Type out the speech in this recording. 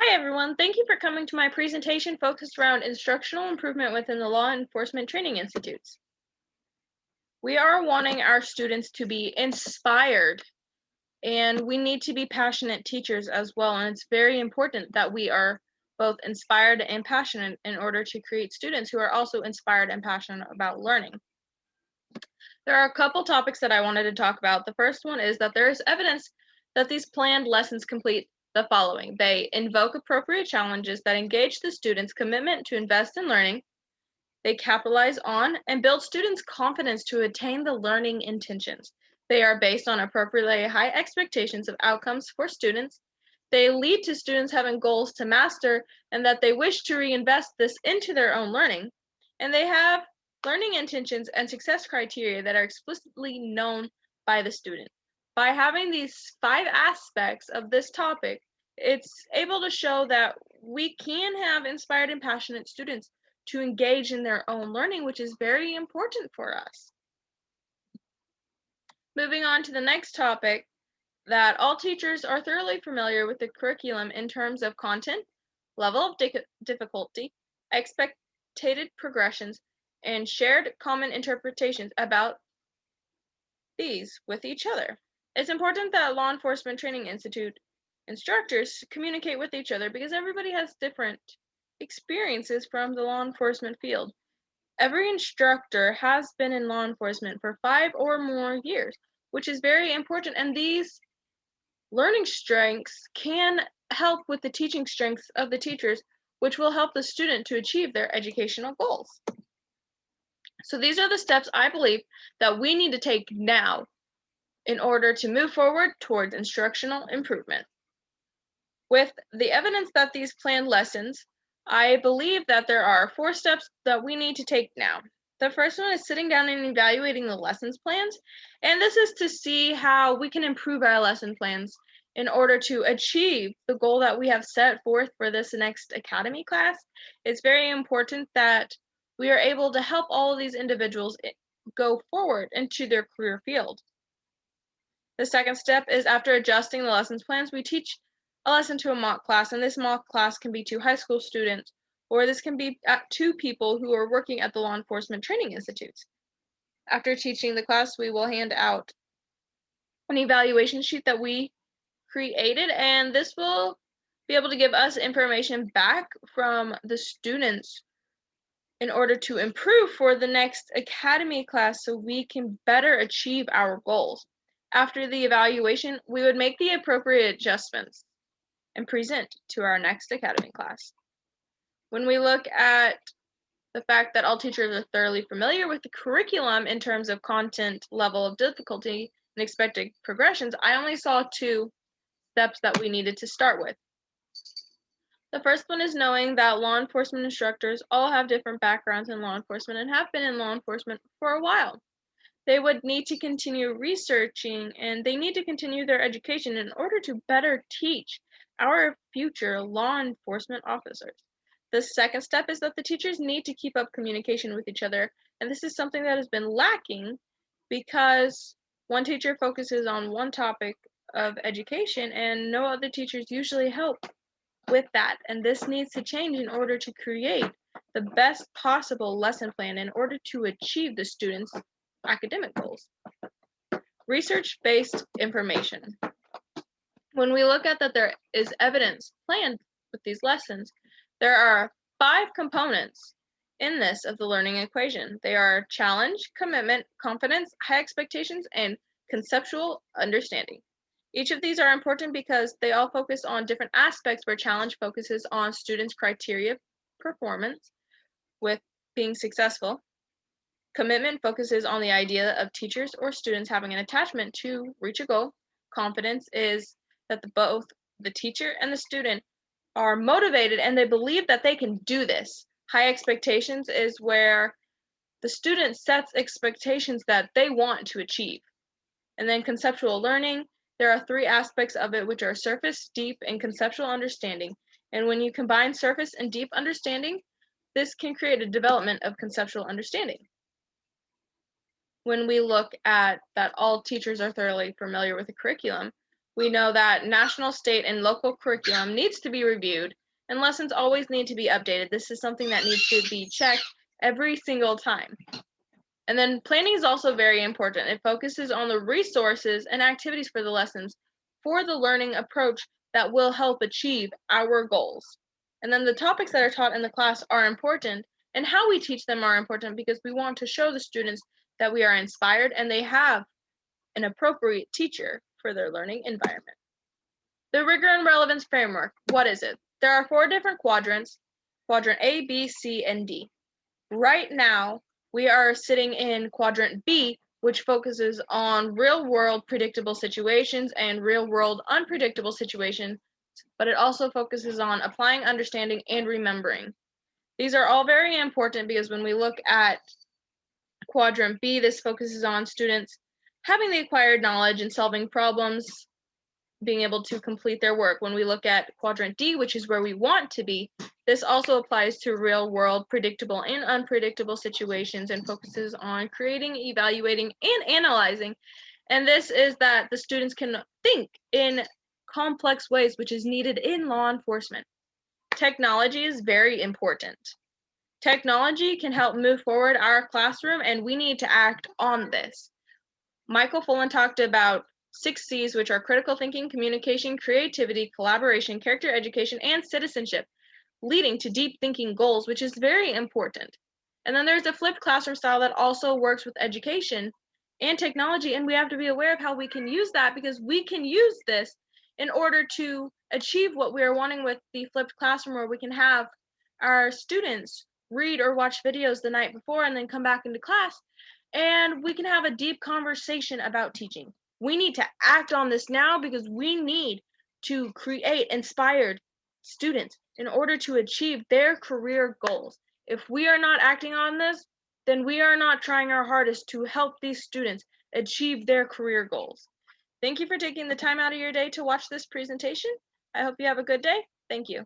Hi everyone, thank you for coming to my presentation focused around instructional improvement within the Law Enforcement Training Institutes. We are wanting our students to be inspired, and we need to be passionate teachers as well, and it's very important that we are both inspired and passionate in order to create students who are also inspired and passionate about learning. There are a couple topics that I wanted to talk about. The first one is that there is evidence that these planned lessons complete the following. They invoke appropriate challenges that engage the students' commitment to invest in learning. They capitalize on and build students' confidence to attain the learning intentions. They are based on appropriately high expectations of outcomes for students. They lead to students having goals to master and that they wish to reinvest this into their own learning. And they have learning intentions and success criteria that are explicitly known by the student. By having these 5 aspects of this topic, it's able to show that we can have inspired and passionate students to engage in their own learning, which is very important for us. Moving on to the next topic, that all teachers are thoroughly familiar with the curriculum in terms of content, level of difficulty, expected progressions, and shared common interpretations about these with each other. It's important that Law Enforcement Training Institute instructors communicate with each other because everybody has different experiences from the law enforcement field. Every instructor has been in law enforcement for 5 or more years, which is very important, and these learning strengths can help with the teaching strengths of the teachers, which will help the student to achieve their educational goals. So these are the steps I believe that we need to take now in order to move forward towards instructional improvement. With the evidence that these planned lessons, I believe that there are 4 steps that we need to take now. The first one is sitting down and evaluating the lessons plans, and this is to see how we can improve our lesson plans in order to achieve the goal that we have set forth for this next academy class. It's very important that we are able to help all of these individuals go forward into their career field. The second step is after adjusting the lessons plans, we teach a lesson to a mock class, and this mock class can be to high school students, or this can be to people who are working at the law enforcement training institutes. After teaching the class, we will hand out an evaluation sheet that we created, and this will be able to give us information back from the students in order to improve for the next academy class so we can better achieve our goals. After the evaluation, we would make the appropriate adjustments and present to our next academy class. When we look at the fact that all teachers are thoroughly familiar with the curriculum in terms of content, level of difficulty, and expected progressions, I only saw 2 steps that we needed to start with. The first one is knowing that law enforcement instructors all have different backgrounds in law enforcement and have been in law enforcement for a while. They would need to continue researching and they need to continue their education in order to better teach our future law enforcement officers. The second step is that the teachers need to keep up communication with each other, and this is something that has been lacking because one teacher focuses on one topic of education and no other teachers usually help with that, and this needs to change in order to create the best possible lesson plan in order to achieve the students' academic goals. Research-based information. When we look at that there is evidence planned with these lessons, there are 5 components in this of the learning equation. They are challenge, commitment, confidence, high expectations, and conceptual understanding. Each of these are important because they all focus on different aspects where challenge focuses on students' criteria performance with being successful. Commitment focuses on the idea of teachers or students having an attachment to reach a goal. Confidence is that both the teacher and the student are motivated and they believe that they can do this. High expectations is where the student sets expectations that they want to achieve. And then conceptual learning, there are 3 aspects of it, which are surface, deep, and conceptual understanding. And when you combine surface and deep understanding, this can create a development of conceptual understanding. When we look at that all teachers are thoroughly familiar with the curriculum, We know that national, state, and local curriculum needs to be reviewed, and lessons always need to be updated. This is something that needs to be checked every single time. And then planning is also very important. It focuses on the resources and activities for the lessons for the learning approach that will help achieve our goals. And then the topics that are taught in the class are important, and how we teach them are important because we want to show the students that we are inspired and they have an appropriate teacher for their learning environment. The Rigor and Relevance Framework, what is it? There are 4 different quadrants, Quadrant A, B, C, and D. Right now, we are sitting in Quadrant B, which focuses on real-world predictable situations and real-world unpredictable situations, but it also focuses on applying, understanding, and remembering. These are all very important because when we look at Quadrant B, this focuses on students having the acquired knowledge and solving problems, being able to complete their work. When we look at Quadrant D, which is where we want to be, this also applies to real-world predictable and unpredictable situations and focuses on creating, evaluating, and analyzing. And this is that the students can think in complex ways, which is needed in law enforcement. Technology is very important. Technology can help move forward our classroom, and we need to act on this. Michael Fullen talked about 6 C's, which are critical thinking, communication, creativity, collaboration, character education, and citizenship, leading to deep thinking goals, which is very important. And then there's a flipped classroom style that also works with education and technology, and we have to be aware of how we can use that because we can use this in order to achieve what we are wanting with the flipped classroom, where we can have our students read or watch videos the night before and then come back into class, and we can have a deep conversation about teaching. We need to act on this now because we need to create inspired students in order to achieve their career goals. If we are not acting on this, then we are not trying our hardest to help these students achieve their career goals. Thank you for taking the time out of your day to watch this presentation. I hope you have a good day. Thank you.